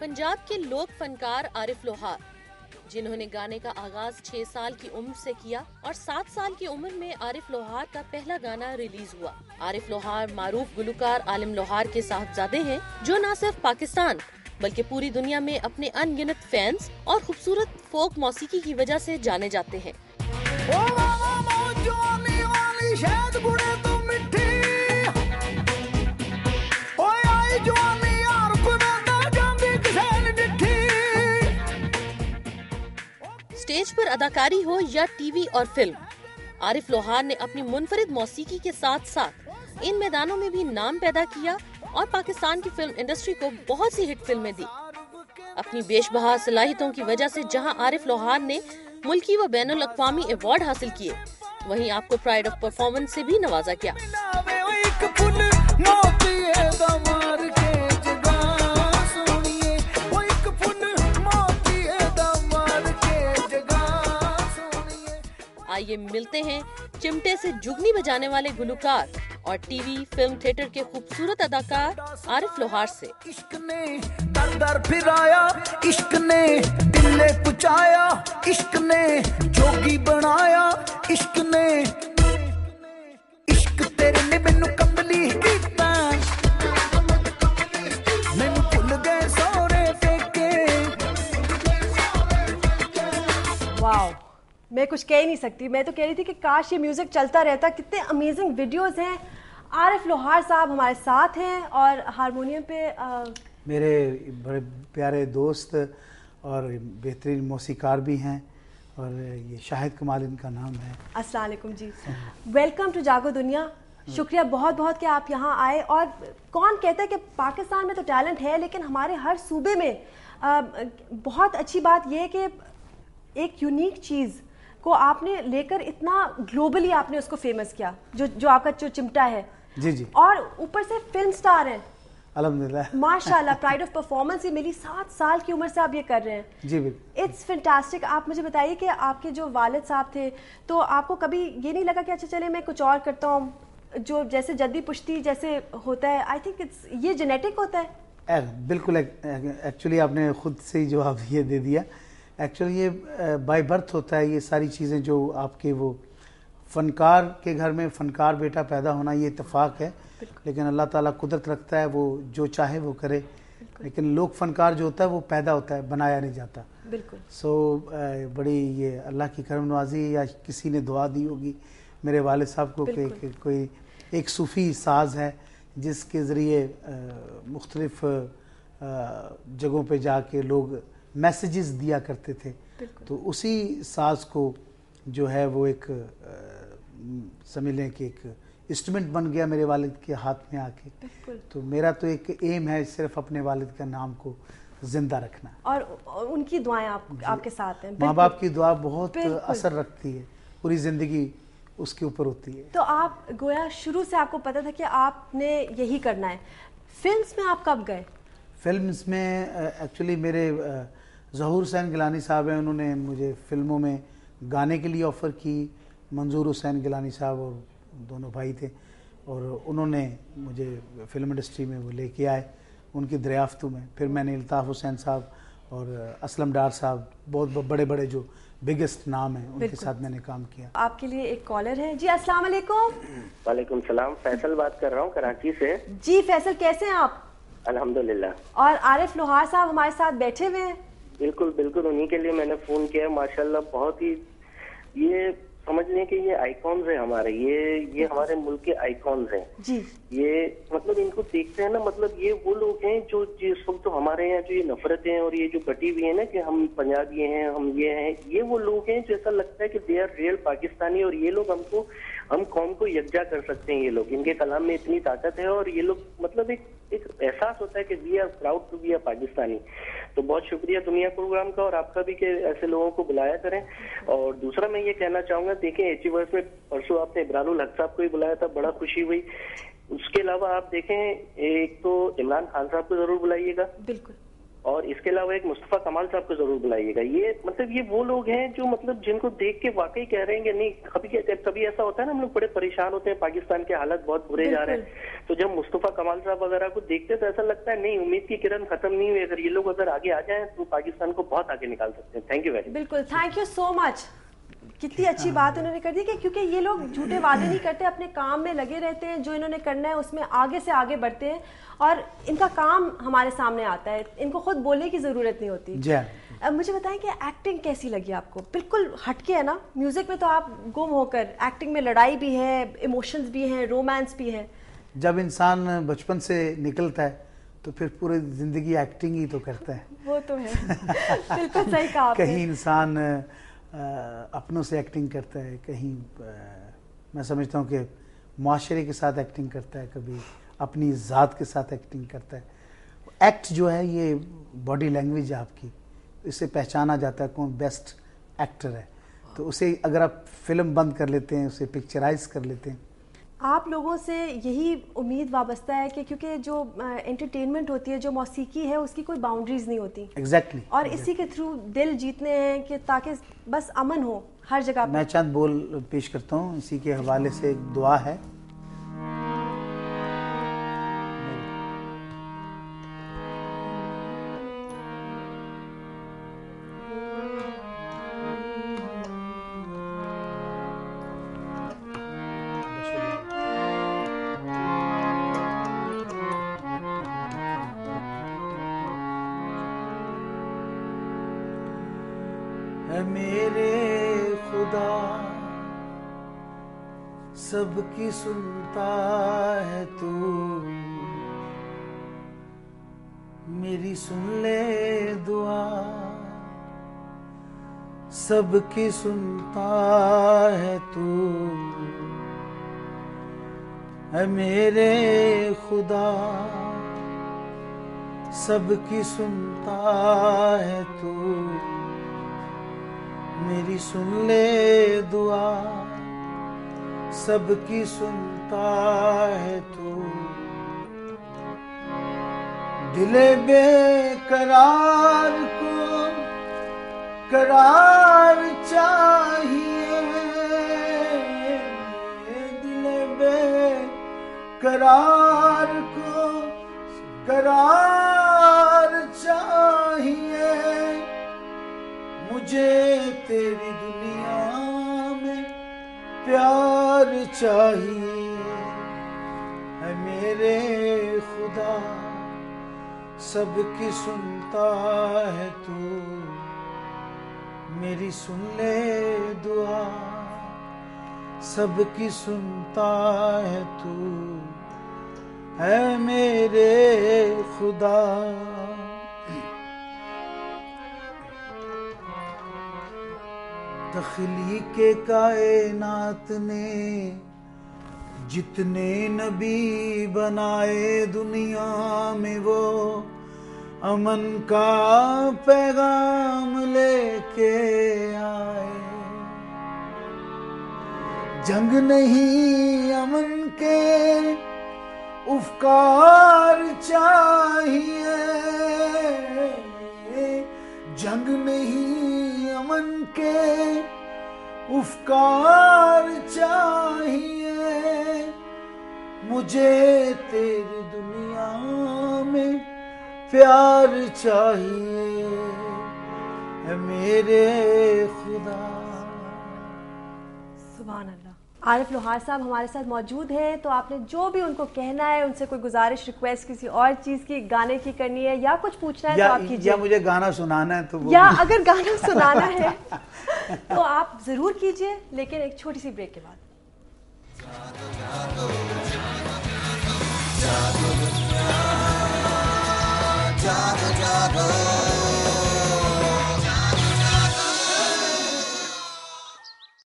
पंजाब के लोक फनकार आरिफ लोहार, जिन्होंने गाने का आगाज 6 साल की उम्र से किया और 7 साल की उम्र में आरिफ लोहार का पहला गाना रिलीज हुआ। आरिफ लोहार मारूफ गुलकार आलिम लोहार के साहबजादे हैं, जो न सिर्फ पाकिस्तान बल्कि पूरी दुनिया में अपने अनगिनत फैंस और खूबसूरत फोक मौसीकी की वजह से जाने जाते हैं। स्टेज पर अदाकारी हो या टीवी और फिल्म, आरिफ लोहार ने अपनी मुनफरिद मौसीकी के साथ साथ इन मैदानों में भी नाम पैदा किया और पाकिस्तान की फिल्म इंडस्ट्री को बहुत सी हिट फिल्में दी। अपनी बेशबहा सलाहियतों की वजह से जहां आरिफ लोहार ने मुल्की व बैनुल अक़वामी अवार्ड हासिल किए, वहीं आपको प्राइड ऑफ परफॉर्मेंस से भी नवाजा गया। आइए मिलते हैं चिमटे से जुगनी बजाने वाले गुलकार और टीवी फिल्म थिएटर के खूबसूरत अदाकार आरिफ लोहार से। इश्क ने दर दर फिराया, इश्क ने दिले पुचाया, इश्क ने जोगी बनाया, इश्क ने इश्क तेरे ने मैनू कमली कीता, मैनू भुल गए सारे फेके। वाओ, मैं कुछ कह ही नहीं सकती। मैं तो कह रही थी कि काश ये म्यूजिक चलता रहता। कितने अमेजिंग वीडियोस हैं। आरिफ लोहार साहब हमारे साथ हैं और हारमोनियम पे मेरे बड़े प्यारे दोस्त और बेहतरीन मौसीकार भी हैं, और ये शाहिद कमाल इनका नाम है। अस्सलाम वालेकुम जी, वेलकम टू जागो दुनिया। शुक्रिया बहुत बहुत कि आप यहाँ आए। और कौन कहता है कि पाकिस्तान में तो टैलेंट है, लेकिन हमारे हर सूबे में बहुत अच्छी बात यह है कि एक यूनिक चीज़ को आपने लेकर इतना ग्लोबली आपने उसको फेमस किया, जो आपका जो चिमटा है। जी जी। और ऊपर से फिल्म स्टार हैं, अल्हम्दुलिल्लाह, माशाल्लाह। प्राइड ऑफ परफॉर्मेंस ये मेरी 7 साल की उम्र से आप ये कर रहे हैं। जी बिल्कुल, इट्स फैंटास्टिक। आप मुझे बताइए कि आपके जो वालिद साहब थे, तो आपको कभी ये नहीं लगा कि अच्छा चले मैं कुछ और करता हूँ, जो जैसे जद्दी पुश्ती जैसे होता है? आई थिंक इट्स ये जेनेटिक होता है। बिल्कुल। एक्चुअली आपने खुद से ही जवाब ये दे दिया। एक्चुअली ये बाय बर्थ होता है। ये सारी चीज़ें जो आपके वो फ़नकार के घर में फ़नकार बेटा पैदा होना, ये इत्तेफाक है, लेकिन अल्लाह ताला कुदरत रखता है, वो जो चाहे वो करे। लेकिन लोक फ़नकार जो होता है वो पैदा होता है, बनाया नहीं जाता। बिल्कुल। सो बड़ी ये अल्लाह की करम नवाजी, या किसी ने दुआ दी होगी मेरे वालिद साहब को कि कोई एक सूफ़ी साज़ है जिसके ज़रिए मुख्तलिफ़ जगहों पे जाके लोग मैसेजेस दिया करते थे। तो उसी साज को जो है वो एक समझ लें कि एक इंस्ट्रूमेंट बन गया मेरे वालिद के हाथ में आके। तो मेरा तो एक एम है सिर्फ अपने वालिद का नाम को जिंदा रखना, और उनकी दुआएं आपके साथ हैं। माँ बाप की दुआ बहुत असर रखती है, पूरी जिंदगी उसके ऊपर होती है। तो आप गोया शुरू से आपको पता था कि आपने यही करना है। फिल्म्स में आप कब गए? फिल्म्स में एक्चुअली मेरे ज़हूर हुसैन गिलानी साहब हैं, उन्होंने मुझे फिल्मों में गाने के लिए ऑफ़र की। मंजूर हुसैन गिलानी साहब और दोनों भाई थे, और उन्होंने मुझे फिल्म इंडस्ट्री में वो लेके आए उनकी दरियाफ्तों में। फिर मैंने अल्ताफ़ हुसैन साहब और असलम डार साहब, बहुत बड़े बड़े जो बिगेस्ट नाम हैं, उनके साथ मैंने काम किया। आपके लिए एक कॉलर है जी। अस्सलाम वालेकुम। वालेकुम सलाम, फैसल बात कर रहा हूँ कराची से। जी फैसल, कैसे हैं आप? अल्हम्दुलिल्लाह। और आरिफ लोहार साहब हमारे साथ बैठे हुए हैं। बिल्कुल बिल्कुल, उन्हीं के लिए मैंने फोन किया। माशाल्लाह बहुत ही, ये समझ लें कि ये आइकॉन्स हैं हमारे, ये हमारे मुल्क के आइकॉन्स हैं जी। ये मतलब इनको देखते हैं ना, मतलब ये वो लोग हैं जो इस वक्त तो हमारे यहाँ जो ये नफरतें और ये जो बटी हुई है ना कि हम पंजाबी हैं, हम ये हैं, ये वो लोग हैं जो ऐसा लगता है कि दे आर रियल पाकिस्तानी, और ये लोग हम कौम को यकजा कर सकते हैं। ये लोग, इनके कलाम में इतनी ताकत है, और ये लोग मतलब एक एहसास होता है कि we are proud to be a Pakistani. तो बहुत शुक्रिया दुनिया प्रोग्राम का और आपका भी कि ऐसे लोगों को बुलाया करें। और दूसरा मैं ये कहना चाहूंगा, देखें एचीवर्स में परसों आपने इब्रारुल हक साहब को ही बुलाया था, बड़ा खुशी हुई। उसके अलावा आप देखें, एक तो इमरान खान साहब को जरूर बुलाइएगा, बिल्कुल, और इसके अलावा एक मुस्तफा कमाल साहब को जरूर बुलाइएगा। ये मतलब ये वो लोग हैं जो मतलब जिनको देख के वाकई कह रहे हैं कि नहीं, कभी ऐसा होता है ना, हम लोग बड़े परेशान होते हैं, पाकिस्तान के हालत बहुत बुरे जा रहे हैं, तो जब मुस्तफा कमाल साहब वगैरह को देखते हैं तो ऐसा लगता है नहीं, उम्मीद की किरण खत्म नहीं हुई, अगर ये लोग अगर आगे आ जाए तो पाकिस्तान को बहुत आगे निकाल सकते हैं। Thank you very much. बिल्कुल, थैंक यू सो मच। कितनी अच्छी बात उन्होंने कर दी कि क्योंकि ये लोग झूठे वादे नहीं करते, अपने काम में लगे रहते हैं, जो इन्होंने करना है उसमें आगे से आगे बढ़ते हैं और इनका काम हमारे सामने आता है, इनको खुद बोलने की ज़रूरत नहीं होती। अब मुझे बताएं कि एक्टिंग कैसी लगी आपको? बिल्कुल हटके है ना, म्यूजिक में तो आप गुम होकर, एक्टिंग में लड़ाई भी है, इमोशंस भी हैं, रोमांस भी है। जब इंसान बचपन से निकलता है तो फिर पूरी जिंदगी एक्टिंग ही तो करता है। वो तो है। बिल्कुल सही कहा आपने। कहीं इंसान अपनों से एक्टिंग करता है, कहीं मैं समझता हूँ कि माशरे के साथ एक्टिंग करता है, कभी अपनी ज़ात के साथ एक्टिंग करता है। एक्ट जो है ये बॉडी लैंग्वेज है आपकी, इससे पहचाना जाता है कौन बेस्ट एक्टर है। तो उसे अगर आप फिल्म बंद कर लेते हैं, उसे पिक्चराइज कर लेते हैं। आप लोगों से यही उम्मीद वाबस्ता है कि क्योंकि जो एंटरटेनमेंट होती है, जो मौसीकी है, उसकी कोई बाउंड्रीज नहीं होती। एग्जैक्टली और इसी के थ्रू दिल जीतने हैं कि ताकि बस अमन हो हर जगह। मैं चंद बोल पेश करता हूँ, इसी के हवाले से एक दुआ है। मेरे खुदा सबकी सुनता है तू, मेरी सुन ले दुआ, सबकी सुनता है तू, है मेरे खुदा सबकी सुनता है तू, मेरी सुन ले दुआ, सबकी सुनता है तू। दिले बेकरार को करार चाहिए, दिले बेकरार को करार चाहिए, मुझे तेरी दुनिया में प्यार चाहिए, है मेरे खुदा सबकी सुनता है तू, मेरी सुन ले दुआ, सबकी सुनता है तू, है मेरे खुदा। तख्लीक़े कायनात ने जितने नबी बनाए दुनिया में, वो अमन का पैगाम लेके आए। जंग नहीं अमन के उफकार चाहिए, जंग नहीं अमन के उफकार चाहिए, मुझे तेरी दुनिया में प्यार चाहिए, है मेरे खुदा। सुभान अल्लाह। आरिफ लोहार साहब हमारे साथ मौजूद हैं, तो आपने जो भी उनको कहना है, उनसे कोई गुजारिश, रिक्वेस्ट किसी और चीज़ की, गाने की करनी है या कुछ पूछना है तो आप कीजिए, या मुझे गाना सुनाना है तो वो या अगर गाना सुनाना है तो आप ज़रूर कीजिए, लेकिन एक छोटी सी ब्रेक के बाद।